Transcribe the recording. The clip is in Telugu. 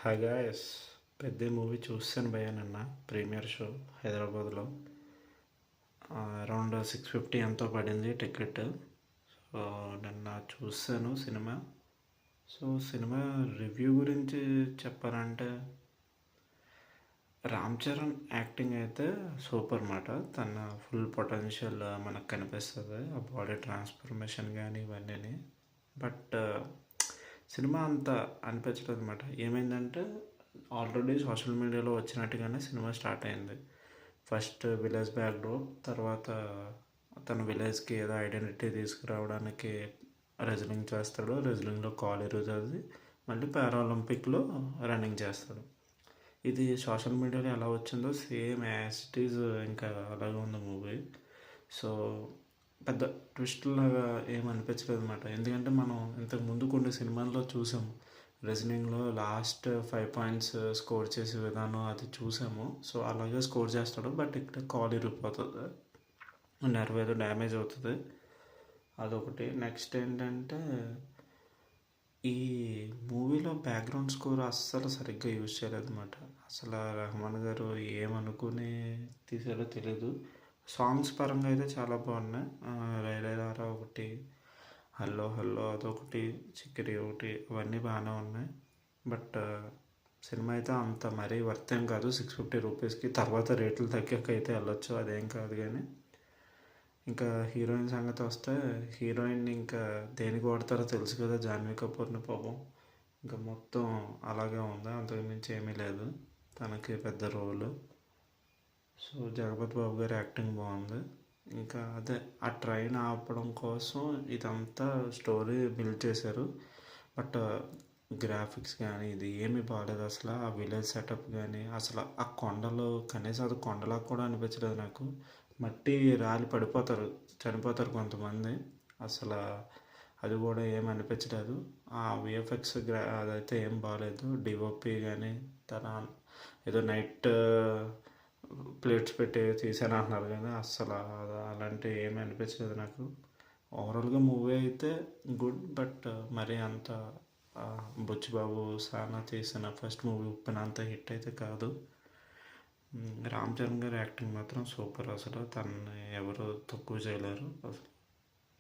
Hi guys. పెద్ద మూవీ చూసాను భయ్యా నిన్న ప్రీమియర్ షో హైదరాబాద్లో. అరౌండ్ 650 ఎంతో పడింది టికెట్. సో నిన్న చూసాను సినిమా. సో సినిమా రివ్యూ గురించి చెప్పాలంటే రామ్ చరణ్ యాక్టింగ్ అయితే సూపర్ మాట. తన ఫుల్ పొటెన్షియల్ మనకు కనిపిస్తుంది, ఆ బాడీ ట్రాన్స్ఫర్మేషన్ కానీ ఇవన్నీ. బట్ సినిమా అంత అనిపించలేదు అనమాట. ఏమైందంటే ఆల్రెడీ సోషల్ మీడియాలో వచ్చినట్టుగానే సినిమా స్టార్ట్ అయింది. ఫస్ట్ విలేజ్ బ్యాక్డ్రాప్, తర్వాత తన విలేజ్కి ఏదో ఐడెంటిటీ తీసుకురావడానికి రెజ్లింగ్ చేస్తాడు. రెజ్లింగ్లో కాల్ ఎరుగుతుంది, మళ్ళీ పారాలింపిక్లో రన్నింగ్ చేస్తాడు. ఇది సోషల్ మీడియాలో ఎలా వచ్చిందో సేమ్ యాజ్ ఇట్ ఈజ్ ఇంకా అలాగే ఉంది మూవీ. సో పెద్ద ట్విస్ట్ లాగా ఏమనిపించలేదు అనమాట. ఎందుకంటే మనం ఇంతకు ముందు కొన్ని సినిమాల్లో చూసాము, రెజ్లింగ్లో లాస్ట్ 5 పాయింట్స్ స్కోర్ చేసే విధానం అది చూసాము. సో అలాగే స్కోర్ చేస్తాడు, బట్ ఇక్కడ కాల్ ఇరిగిపోతుంది, నర్వ్ ఏదో డ్యామేజ్ అవుతుంది. అదొకటి. నెక్స్ట్ ఏంటంటే ఈ మూవీలో బ్యాక్గ్రౌండ్ స్కోర్ అస్సలు సరిగ్గా యూజ్ చేయలేదు అనమాట. అసలు రెహమాన్ గారు ఏమనుకుని తీసారో తెలీదు. సాంగ్స్ పరంగా అయితే చాలా బాగున్నాయి. రైలైలారా ఒకటి, హల్లో హల్లో అదొకటి, చిక్కిరి ఒకటి, అవన్నీ బాగానే ఉన్నాయి. బట్ సినిమా అయితే అంత మరీ వర్త్ ఏం కాదు 650 రూపీస్కి. తర్వాత రేట్లు తగ్గాక అయితే వెళ్ళొచ్చు, అదేం కాదు. కానీ ఇంకా హీరోయిన్ సంగతి వస్తే, హీరోయిన్ ఇంకా దేనికి వాడతారో తెలుసు కదా, జాన్వీ కపూర్ని. పాపం ఇంకా మొత్తం అలాగే ఉంది, అంతకుమించి ఏమీ లేదు తనకి పెద్ద రోల్. సో జగపతి బాబు గారి యాక్టింగ్ బాగుంది. ఇంకా అదే ఆ ట్రైన్ ఆపడం కోసం ఇదంతా స్టోరీ బిల్డ్ చేశారు. బట్ గ్రాఫిక్స్ కానీ ఇది ఏమీ బాగాలేదు అసలు. ఆ విలేజ్ సెటప్ కానీ అసలు ఆ కొండలు, కనీసం అది కొండలా కూడా అనిపించలేదు నాకు. మట్టి రాలి పడిపోతారు, చనిపోతారు కొంతమంది. అసలు అది కూడా ఏం అనిపించలేదు. ఆ విఎఫ్ఎక్స్ అదైతే ఏం బాగాలేదు. డిఓపి కానీ తన ఏదో నైట్ ప్లేట్స్ పెట్టి తీసాను అంటున్నారు, కానీ అస్సలు అలాంటివి ఏమీ అనిపించలేదు నాకు. ఓవరాల్గా మూవీ అయితే గుడ్, బట్ మరీ అంత బుచ్చిబాబు సానా చేసిన ఫస్ట్ మూవీ ఉప్పినంత హిట్ అయితే కాదు. రామ్ చరణ్ గారి యాక్టింగ్ మాత్రం సూపర్. అసలు తనని ఎవరు తక్కువ చేయలేరు అసలు.